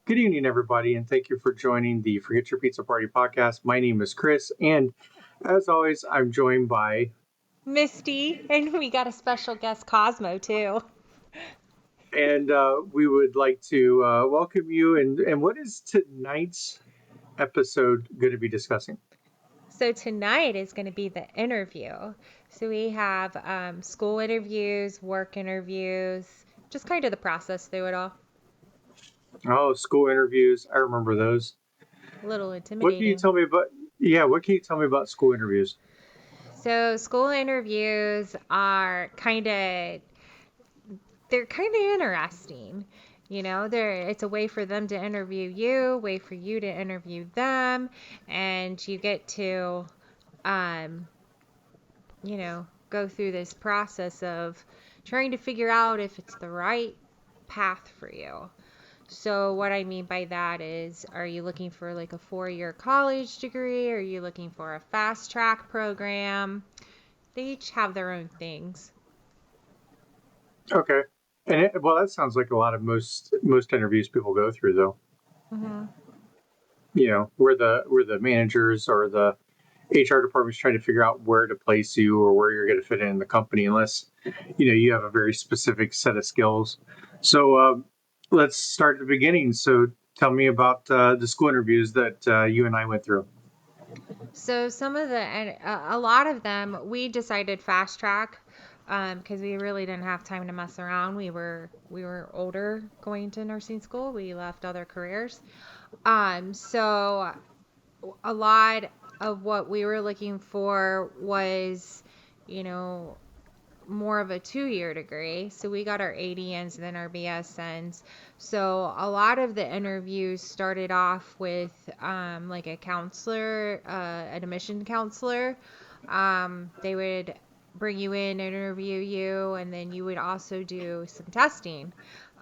Good evening, everybody, and thank you for joining the Forget Your Pizza Party podcast. My name is Chris, and as always, I'm joined by, Misty, and we got a special guest, Cosmo, too. and we would like to welcome you. And what is tonight's episode going to be discussing? So tonight is going to be the interview. So we have school interviews, work interviews, just kind of the process through it all. Oh, school interviews. I remember those. A little What can you intimidating. tell me about? Yeah, what can you tell me about school interviews? So school interviews are they're kind of interesting. It's a way for them to interview you, way for you to interview them, and you get to um, go through this process of trying to figure out if it's the right path for you. So, what I mean by that is, are you looking for like a 4 year college degree? Are you looking for a fast track program? They each have their own things. Okay, well, that sounds like a lot of most interviews people go through, though. Hmm. Where the managers or the HR department's trying to figure out where to place you or where you're going to fit in the company, unless you have a very specific set of skills. So let's start at the beginning. So tell me about the school interviews that you and I went through. So, and a lot of them, we decided fast track because we really didn't have time to mess around. We were older going to nursing school. We left other careers. So a lot of what we were looking for was, you know, more of a 2 year degree. So we got our ADNs and then our BSNs. So a lot of the interviews started off with like a counselor, an admission counselor. They would bring you in, interview you, and then you would also do some testing.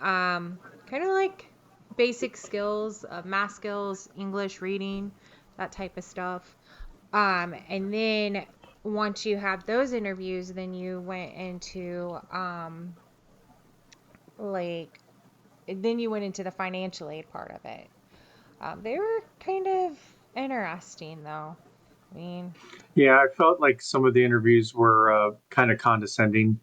Kind of like basic skills, math skills, English, reading, that type of stuff. And then once you have those interviews, then you went into like then you went into the financial aid part of it. They were kind of interesting, though. I mean, Yeah, I felt like some of the interviews were kind of condescending.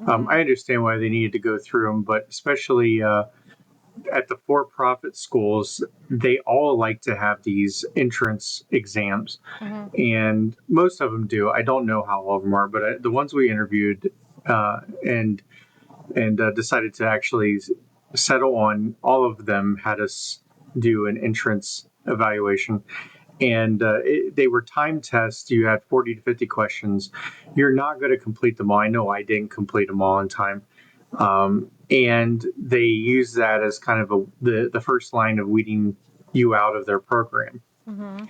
hmm I understand why they needed to go through them, but especially at the for-profit schools, they all like to have these entrance exams, hmm and most of them do. I don't know how all of them are, but the ones we interviewed and decided to actually settle on, all of them had us do an entrance evaluation. And they were time tests. You had 40 to 50 questions. You're not going to complete them all. I know I didn't complete them all in time. And they use that as kind of the first line of weeding you out of their program. hmm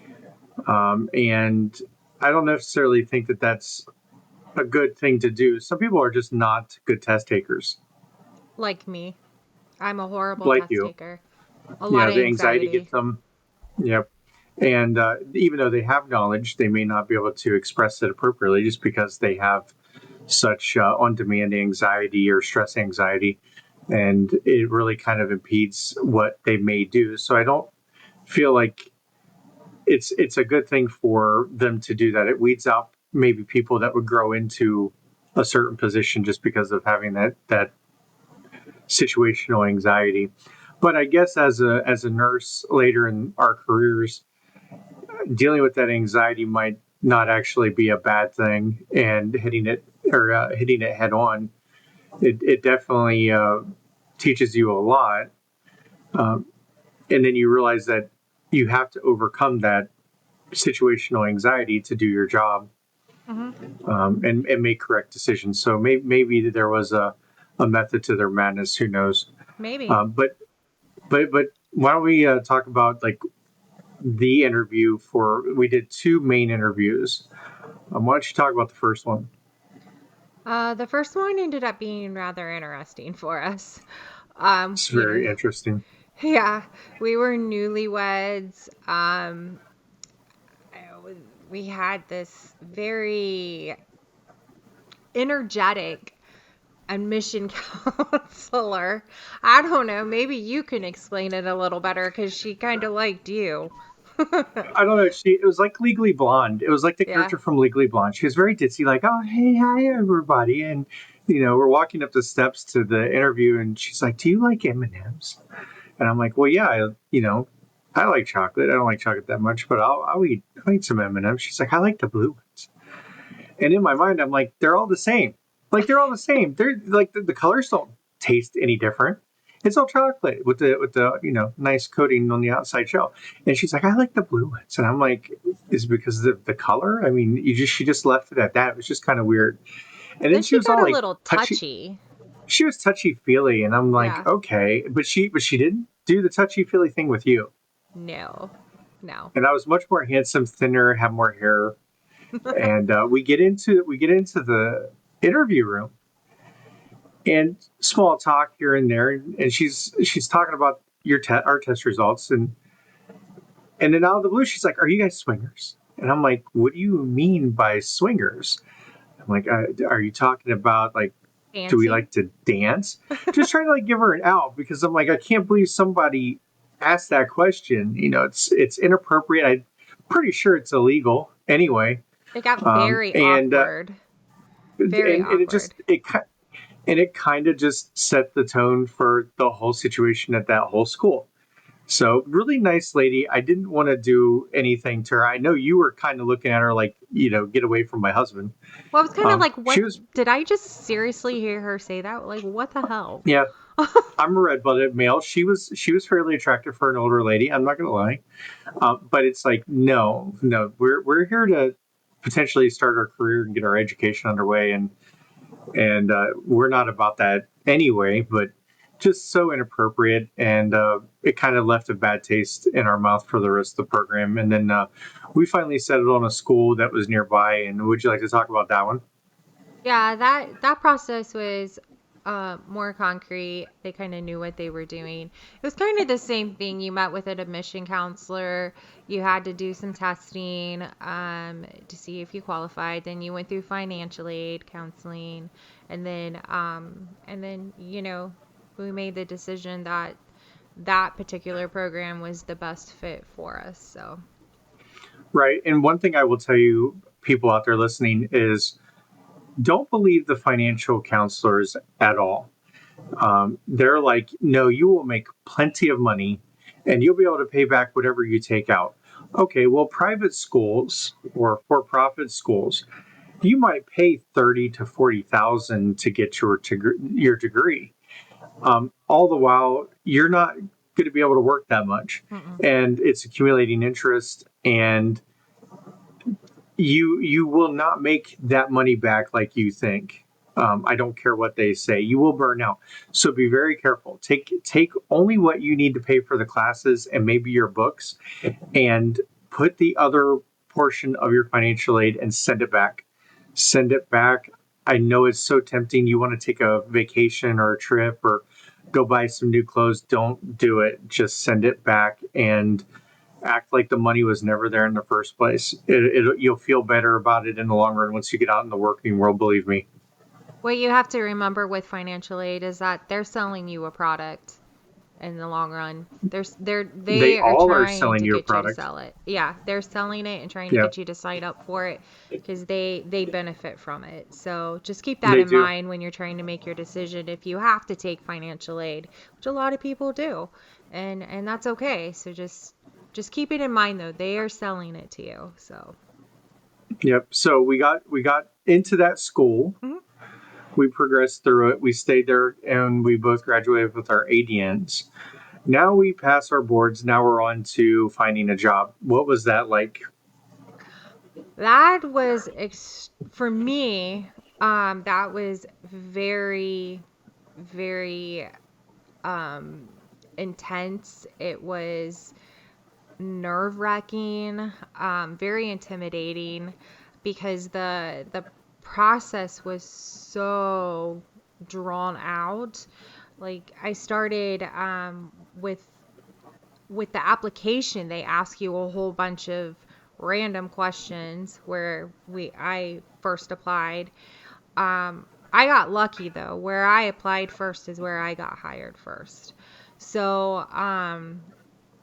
And I don't necessarily think that that's a good thing to do. Some people are just not good test takers, like me, I'm a horrible like test you. taker. A lot of The anxiety gets anxiety. them. Yep. And even though they have knowledge, they may not be able to express it appropriately just because they have such on demand anxiety or stress anxiety. And it really kind of impedes what they may do. So I don't feel like it's a good thing for them to do that. It weeds out maybe people that would grow into a certain position just because of having that situational anxiety. But I guess as a nurse later in our careers, dealing with that anxiety might not actually be a bad thing, and hitting it head on, it definitely teaches you a lot. Um, and then you realize that you have to overcome that situational anxiety to do your job, hmm and make correct decisions. So maybe there was a method to their madness. Who knows? Maybe. But why don't we talk about like the interview for? We did two main interviews. Why don't you talk about the first one? The first one ended up being rather interesting for us. It's You know, very interesting. yeah, we were newlyweds. We had this very energetic admission counselor. I don't know. Maybe you can explain it a little better because she kind of liked you. I don't know. It was like Legally Blonde. It was like the Yeah. character from Legally Blonde. She was very ditzy, like, "Oh, hey, hi, everybody," and we're walking up the steps to the interview, and she's like, "Do you like M&Ms?" And I'm like, "Well, yeah, I like chocolate. I don't like chocolate that much, but I'll eat some M&Ms." She's like, "I like the blue ones," and in my mind, I'm like, "They're all the same. Like they're all the same. They're like the colors don't taste any different." It's all chocolate with the nice coating on the outside shell. And she's like, "I like the blue ones," and I'm like, "Is it because of the color?" I mean, she just left it at that. It was just kind of weird. And then Then she she was got all a like little touchy. touchy. She was touchy feely, and I'm like, Yeah. okay, but she didn't do the touchy feely thing with you. No. No. And I was much more handsome, thinner, have more hair, and we get into the interview room, and small talk here and there, and she's talking about our test results, and then out of the blue, she's like, "Are you guys swingers?" And I'm like, "What do you mean by swingers?" I'm like, "Are you talking about like, do we Dancing. like to dance?" Just trying to like give her an out because I'm like, I can't believe somebody asked that question. It's inappropriate. I'm pretty sure it's illegal anyway. It got Um, very and uh, awkward. and Very it awkward. just it kind of just set the tone for the whole situation at that whole school. So really nice lady. I didn't want to do anything to her. I know you were kind of looking at her like, get away from my husband. Well, I was kind of like, She what? was, Did I just seriously hear her say that? Like, what the hell? yeah. I'm a red-blooded male. She was fairly attractive for an older lady. I'm not gonna lie, but it's like no, no. We're here to potentially start our career and get our education underway, and we're not about that anyway. But just so inappropriate, and it kind of left a bad taste in our mouth for the rest of the program. And then we finally settled on a school that was nearby. And would you like to talk about that one? Yeah, that process was more concrete. They kind of knew what they were doing. It was kind of the same thing. You met with an admission counselor. You had to do some testing to see if you qualified. Then you went through financial aid counseling, and then we made the decision that that particular program was the best fit for us. So Right. And one thing I will tell you, people out there listening, is don't believe the financial counselors at all. They're like, no, you will make plenty of money and you'll be able to pay back whatever you take out. Okay, well, private schools or for-profit schools, you might pay 30 to 40,000 to get your degree. All the while, you're not going to be able to work that much, mm-mm. and it's accumulating interest, and you will not make that money back like you think. I don't care what they say. You will burn out. So be very careful. Take only what you need to pay for the classes and maybe your books, and put the other portion of your financial aid and send it back. Send it back. I know it's so tempting. You want to take a vacation or a trip or go buy some new clothes. Don't do it. Just send it back and act like the money was never there in the first place. You'll feel better about it in the long run once you get out in the working world. Believe me. What you have to remember with financial aid is that they're selling you a product in the long run. They They are all are trying selling to you a get you to product. sell it. Yeah, they're selling it and trying to Yeah, get you to sign up for it because they benefit from it. So just keep that they in do. mind when you're trying to make your decision if you have to take financial aid, which a lot of people do. And that's okay. So just keep it in mind though. They are selling it to you. So Yep. So we got into that school. mhm. We progressed through it. We stayed there, and we both graduated with our ADNs. Now we pass our boards. Now we're on to finding a job. What was that like? That was for me, that was very, very um, intense. It was nerve-wracking, very intimidating because the process was so drawn out. Like I started with the application, they ask you a whole bunch of random questions where I first applied. Um, I got lucky though. Where I applied first is where I got hired first. So,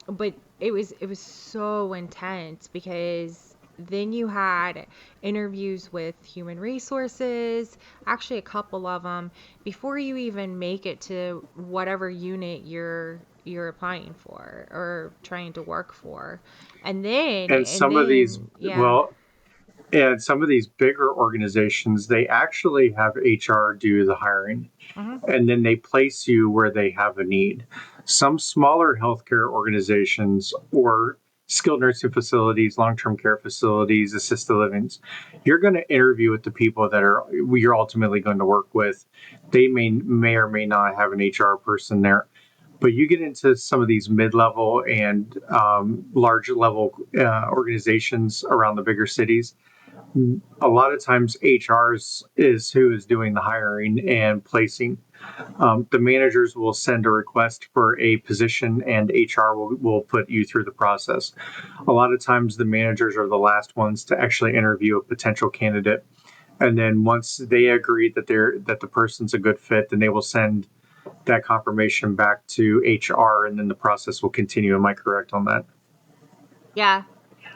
but it was so intense because then you had interviews with human resources, actually a couple of them before you even make it to whatever unit you're applying for or trying to work for. And then And and some of these, then yeah. well, and some of these bigger organizations, they actually have HR do the hiring, Mhm. and then they place you where they have a need. Some smaller healthcare organizations or skilled nursing facilities, long-term care facilities, assisted livings, you're going to interview with the people that are you're ultimately going to work with. They may or may not have an HR person there, but you get into some of these mid-level and large level organizations around the bigger cities. A lot of times HRs is who is doing the hiring and placing. The managers will send a request for a position and HR will put you through the process. A lot of times the managers are the last ones to actually interview a potential candidate. And then once they agree that the person's a good fit, then they will send that confirmation back to HR and then the process will continue. Am I correct on that? Yeah.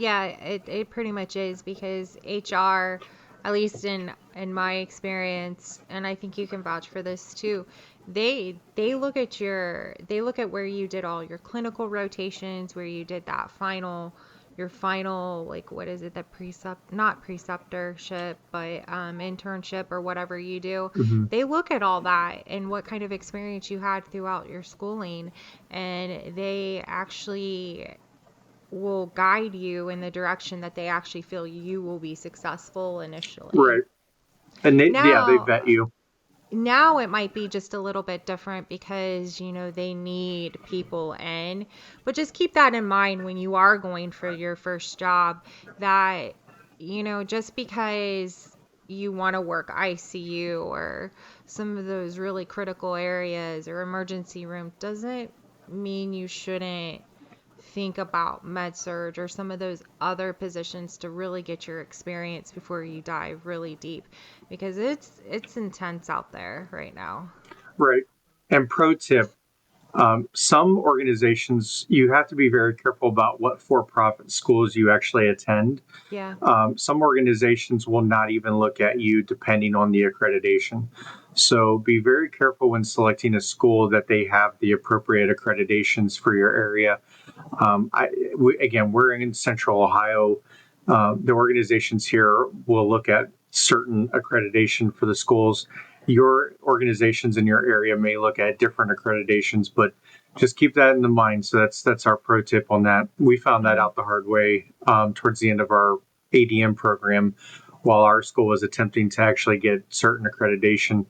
Yeah, it pretty much is because HR, at least in my experience, and I think you can vouch for this too, they look at where you did all your clinical rotations, where you did that final your final, like, what is it, that not preceptorship, but internship or whatever you do. Mm-hmm. They look at all that and what kind of experience you had throughout your schooling, and they actually will guide you in the direction that they actually feel you will be successful initially. Right. And they vet Now, you. now it might be just a little bit different because, they need people in, but just keep that in mind when you are going for your first job that, just because you want to work ICU or some of those really critical areas or emergency room doesn't mean you shouldn't think about med surge or some of those other positions to really get your experience before you dive really deep because it's intense out there right now. Right. And pro tip, some organizations, you have to be very careful about what for profit schools you actually attend. Yeah. Some organizations will not even look at you depending on the accreditation. So be very careful when selecting a school that they have the appropriate accreditations for your area. Again, we're in Central Ohio. The organizations here will look at certain accreditation for the schools. Your organizations in your area may look at different accreditations, but just keep that in the mind. So that's our pro tip on that. We found that Hmm. out the hard way towards the end of our ADM program, while our school was attempting to actually get certain accreditation.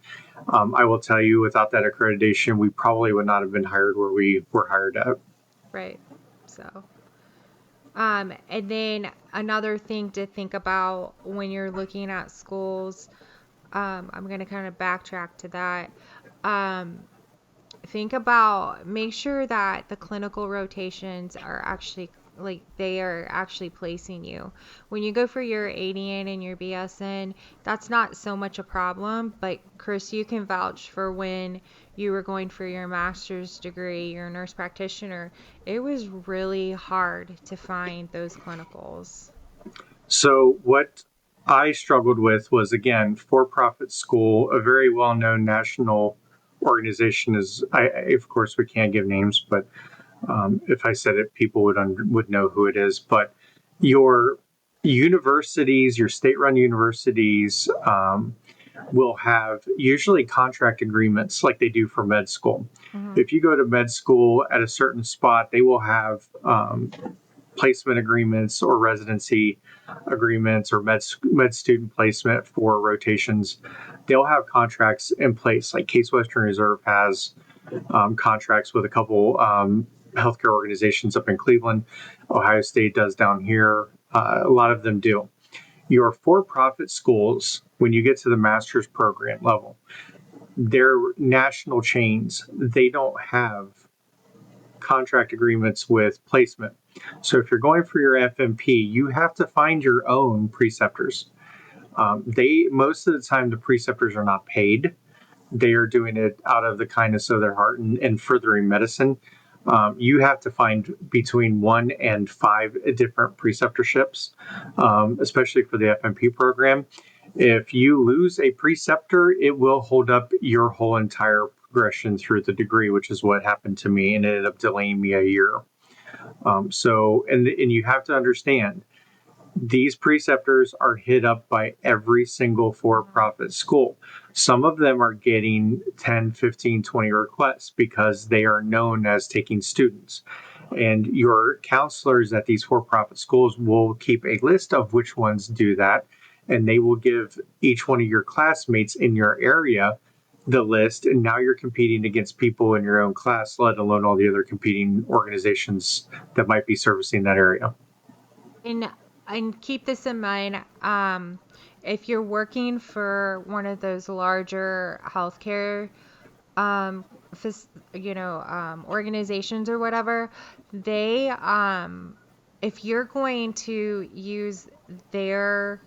I will tell you, without that accreditation, we probably would not have been hired where we were hired at. Right. So, and then another thing to think about when you're looking at schools, I'm going to kind of backtrack to that. Um, think about make sure that the clinical rotations are actually like they are actually placing you when you go for your ADN and your BSN. That's not so much a problem, but Chris, you can vouch for when you were going for your master's degree, your nurse practitioner. It was really hard to find those clinicals. So what I struggled with was, again, for-profit school, a very well-known national organization is. Of course we can't give names, but if I said it, people would know who it is. But your universities, your state-run universities, will have usually contract agreements like they do for med school. Hmm. If you go to med school at a certain spot, they will have placement agreements or residency agreements or med student placement for rotations. They'll have contracts in place. Like Case Western Reserve has contracts with a couple healthcare organizations up in Cleveland. Ohio State does down here. A lot of them do. Your for-profit schools, when you get to the master's program level, they're national chains. They don't have contract agreements with placement. So if you're going for your FMP, you have to find your own preceptors. They most of the time the preceptors are not paid. They are doing it out of the kindness of their heart and furthering medicine. You have to find between 1 and 5 different preceptorships, especially for the FNP program. If you lose a preceptor, it will hold up your whole entire progression through the degree, which is what happened to me and ended up delaying me a year. And you have to understand, these preceptors are hit up by every single for-profit school. Some of them are getting 10, 15, 20 requests because they are known as taking students. And your counselors at these for-profit schools will keep a list of which ones do that, and they will give each one of your classmates in your area the list, and now you're competing against people in your own class, let alone all the other competing organizations that might be servicing that area. And and keep this in mind. If you're working for one of those larger healthcare um, organizations or whatever, they if you're going to use their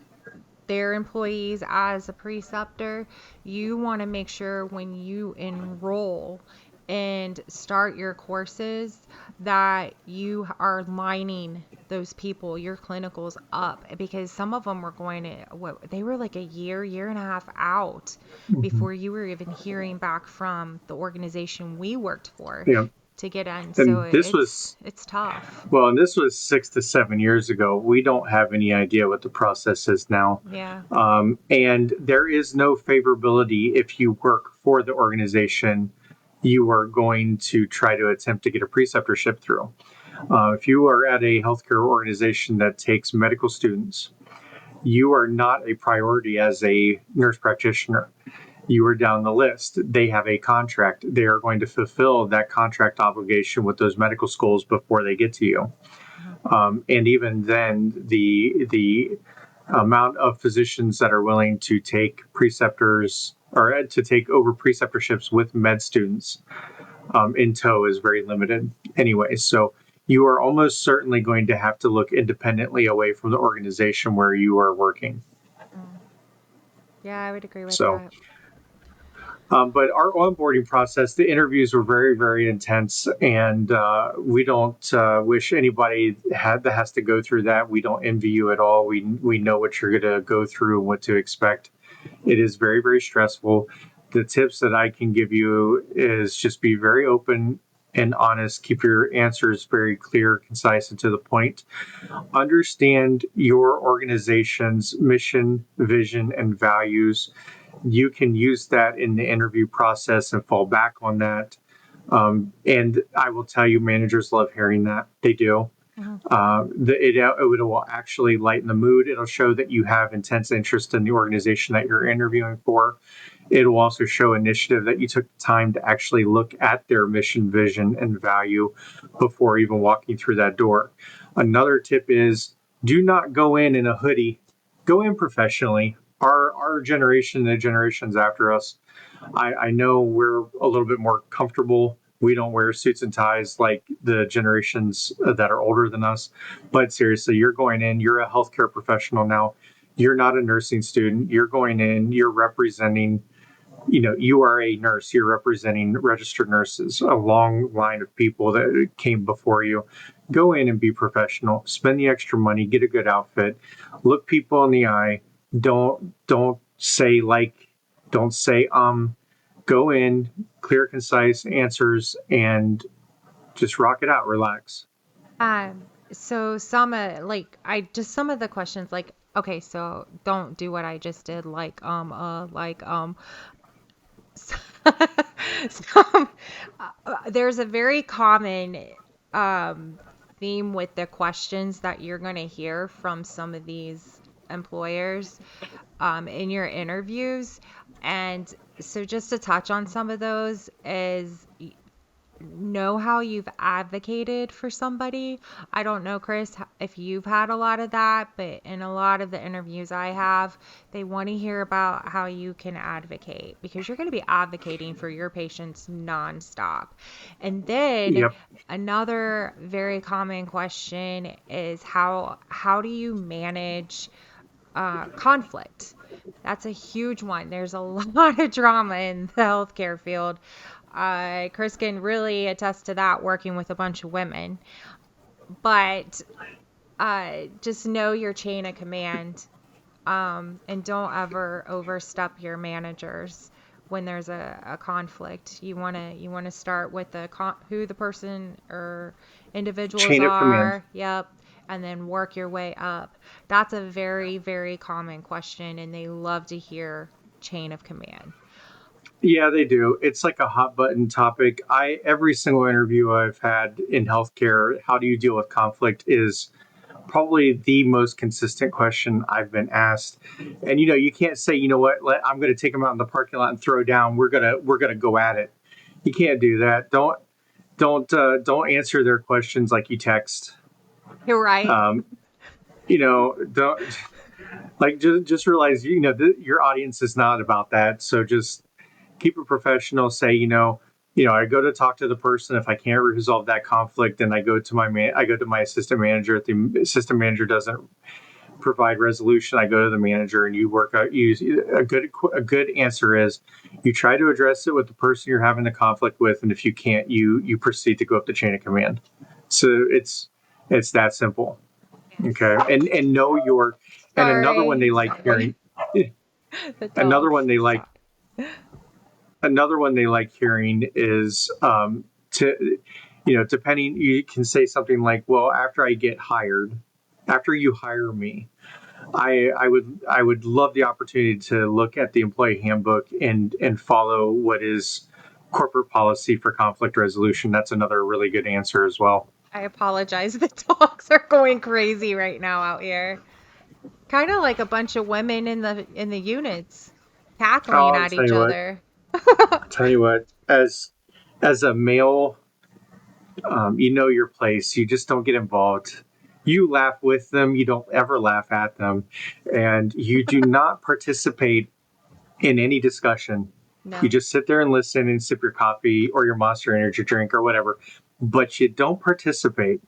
their employees as a preceptor, you want to make sure when you enroll and start your courses that you are lining those people, your clinicals up, because some of them were going to, they were like a year and a half out Mhm. before you were even hearing back from the organization we worked for Yeah. to get in. So And this was it's tough. Well, and this was 6 to 7 years ago. We don't have any idea what the process is now. Yeah. And there is no favorability if you work for the organization you are going to try to attempt to get a preceptorship through. If you are at a healthcare organization that takes medical students, you are not a priority as a nurse practitioner. You are down the list. They have a contract. They are going to fulfill that contract obligation with those medical schools before they get to you. Mhm. And even then, the amount of physicians that are willing to take preceptors or to take over preceptorships with med students in tow is very limited anyway. So you are almost certainly going to have to look independently away from the organization where you are working. Mm. Yeah, I would agree with So that. but our onboarding process, the interviews were very, very intense, and we don't wish anybody that has to go through that. We don't envy you at all. We know what you're going to go through and what to expect. It is very, very stressful. The tips that I can give you is just be very open and honest. Keep your answers very clear, concise, and to the point. Understand your organization's mission, vision, and values. You can use that in the interview process and fall back on that. And I will tell you, managers love hearing that. They do. Mhm. It will actually lighten the mood. It'll show that you have intense interest in the organization that you're interviewing for. It will also show initiative that you took time to actually look at their mission, vision, and value before even walking through that door. Another tip is, do not go in a hoodie. Go in professionally. Our generation, the generations after us, I know we're a little bit more comfortable. We don't wear suits and ties like the generations that are older than us. But seriously, you're going in, you're a healthcare professional now. You're not a nursing student. You're going in, you're representing, you are a nurse. You're representing registered nurses, a long line of people that came before you. Go in and be professional. Spend the extra money, get a good outfit, look people in the eye. Don't say like, don't say go in, clear, concise answers, and just rock it out, relax. So some some of the questions like, okay, so don't do what I just did, some, there's a very common um theme with the questions that you're going to hear from some of these employers in your interviews. And so just to touch on some of those is know how you've advocated for somebody. I don't know, Chris, if you've had a lot of that, but in a lot of the interviews I have, they want to hear about how you can advocate because you're going to be advocating for your patients nonstop. And then Yep. another very common question is how do you manage conflict? That's a huge one. There's a lot of drama in the healthcare field. Chris can really attest to that working with a bunch of women. But just know your chain of command, and don't ever overstep your managers when there's a conflict. You wanna start with who the person or individuals Chain of command. are. Yep. And then work your way up. That's a very, very common question, and they love to hear chain of command. Yeah, they do. It's like a hot button topic. Every single interview I've had in healthcare, how do you deal with conflict, is probably the most consistent question I've been asked. And you can't say, I'm going to take them out in the parking lot and throw down. We're gonna go at it. You can't do that. Don't answer their questions like you text. You're right. Um, don't like just realize your audience is not about that. So just keep it professional. Say, I go to talk to the person. If I can't resolve that conflict, then I go to my assistant manager. If the assistant manager doesn't provide resolution, I go to the manager, and you work out. A good answer is you try to address it with the person you're having the conflict with, and if you can't, you proceed to go up the chain of command. So it's that simple. Okay, and know your and another one Sorry. they like Sorry. hearing. The Another dogs. one they like Stop. another one they like hearing is to depending, you can say something like, well, after you hire me, I would love the opportunity to look at the employee handbook and follow what is corporate policy for conflict resolution. That's another really good answer as well. I apologize. The dogs are going crazy right now out here. Kind of like a bunch of women in the units cackling Oh, at each other. I'll tell you what, as a male, you know your place. You just don't get involved. You laugh with them. You don't ever laugh at them, and you do not participate in any discussion. You No. just sit there and listen and sip your coffee or your Monster Energy drink or whatever, but you don't participate.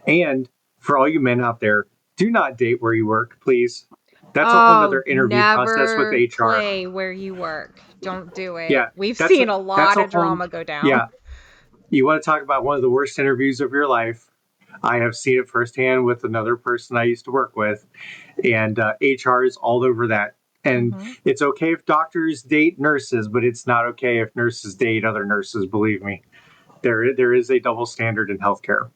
And for all you men out there, do not date where you work, please. That's a whole Oh, nother interview process with never HR. play where you work. Don't do it. Yeah, We've that's a seen a that's lot a of whole drama go down. yeah. You want to talk about one of the worst interviews of your life? I have seen it firsthand with another person I used to work with, and HR is all over that. And Hmm. it's okay if doctors date nurses, but it's not okay if nurses date other nurses. Believe me, there is a double standard in healthcare.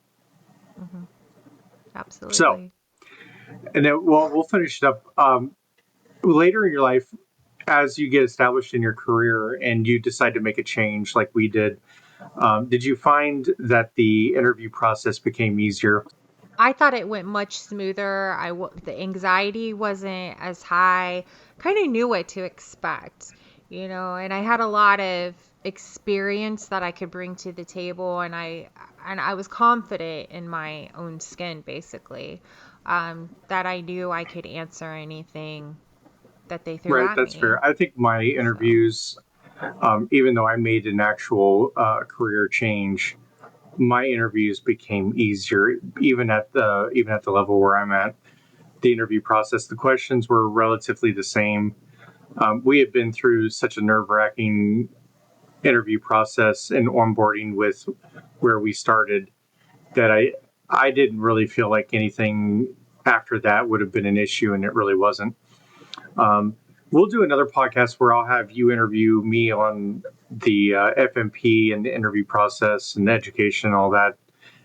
Hmm. So, Absolutely. and then we'll finish it up. Later in your life, as you get established in your career and you decide to make a change, like we did you find that the interview process became easier? I thought it went much smoother. The anxiety wasn't as high. Kind of knew what to expect, and I had a lot of experience that I could bring to the table, and I was confident in my own skin, basically, that I knew I could answer anything that they threw Right, at that's me. fair. I think my So, interviews, even though I made an actual career change, my interviews became easier, even at the level where I'm at. The interview process, the questions were relatively the same. We had been through such a nerve-wracking interview process and onboarding with where we started that I didn't really feel like anything after that would have been an issue, and it really wasn't. Um, we'll do another podcast where I'll have you interview me on the FMP and the interview process and education and all that,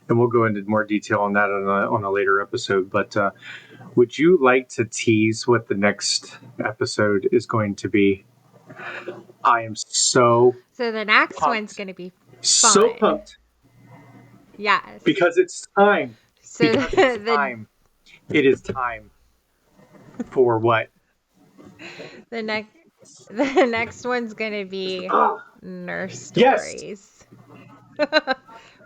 and we'll go into more detail on that on a later episode. But would you like to tease what the next episode is going to be? I am so so the next one's pumped, going to be so fun. pumped Yes. because it's time. So Because it's the time. It is time for what? the next the next one's going to be Ah, nurse yes. stories.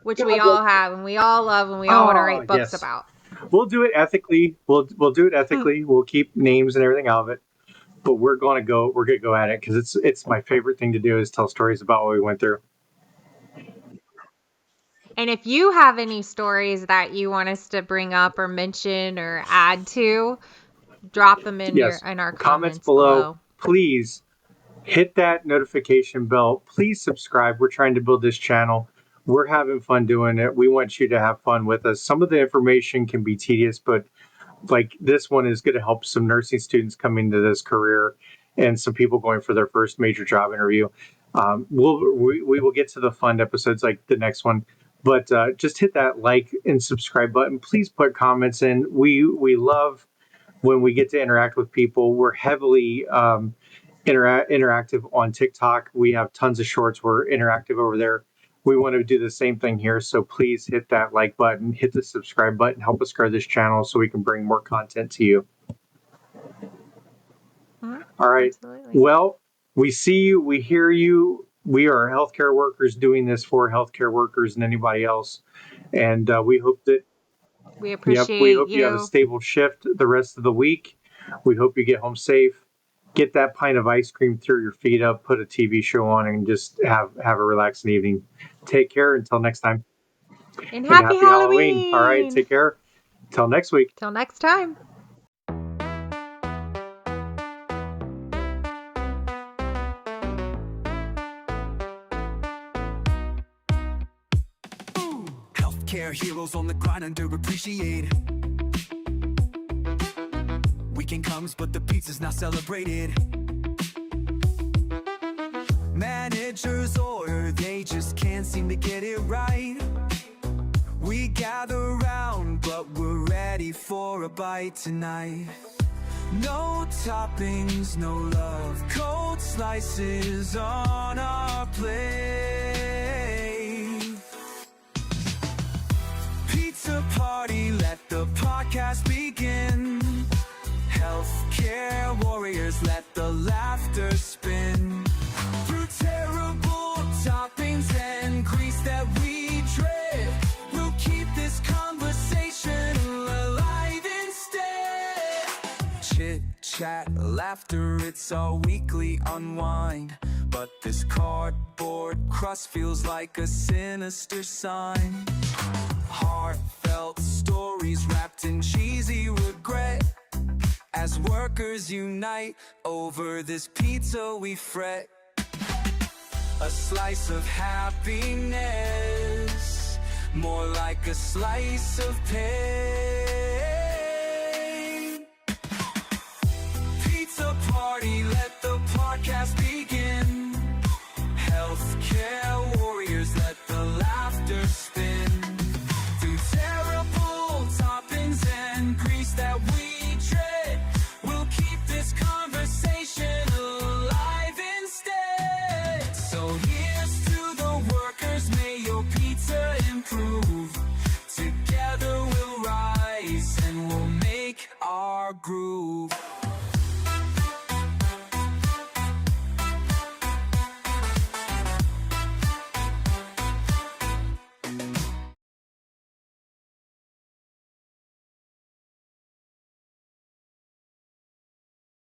Which we God, all have and we all love and we all want to oh write books yes. about. We'll do it ethically. We'll do it ethically. We'll keep names and everything out of it. But we're gonna go at it because it's my favorite thing to do is tell stories about what we went through. And if you have any stories that you want us to bring up or mention or add to, drop them in Yes. in our Comments comments below. Please hit that notification bell. Please subscribe. We're trying to build this channel. We're having fun doing it. We want you to have fun with us. Some of the information can be tedious, but like this one is going to help some nursing students coming into this career and some people going for their first major job interview. We will get to the fun episodes like the next one, but just hit that like and subscribe button. Please put comments in. We love when we get to interact with people. We're heavily interactive on TikTok. We have tons of shorts. We're interactive over there. We want to do the same thing here. So please hit that like button, hit the subscribe button, help us grow this channel so we can bring more content to you. All right. Absolutely. Well, we see you, we hear you. We are healthcare workers doing this for healthcare workers and anybody else. And we hope that we appreciate we hope you have a stable shift the rest of the week. We hope you get home safe. Get that pint of ice cream, throw your feet up, put a TV show on, and just have a relaxing evening. Take care until next time. And happy Halloween. All right, take care. Till next week. Till next time. Healthcare heroes on the grind, underappreciated. Weekend comes, but the pizza's not celebrated. Managers order, they just can't seem to get it right. We gather round, but we're ready for a bite tonight. No toppings, no love, cold slices on our plate. Pizza party, let the podcast begin. Healthcare warriors, let the laughter spin. Through terrible toppings and grease that we dread, we'll keep this conversation alive instead. Chit chat, laughter, it's our weekly unwind. But this cardboard crust feels like a sinister sign. Heartfelt stories wrapped in cheesy regret. As workers unite over this pizza we fret. A slice of happiness, more like a slice of pain. Pizza party, let the podcast begin.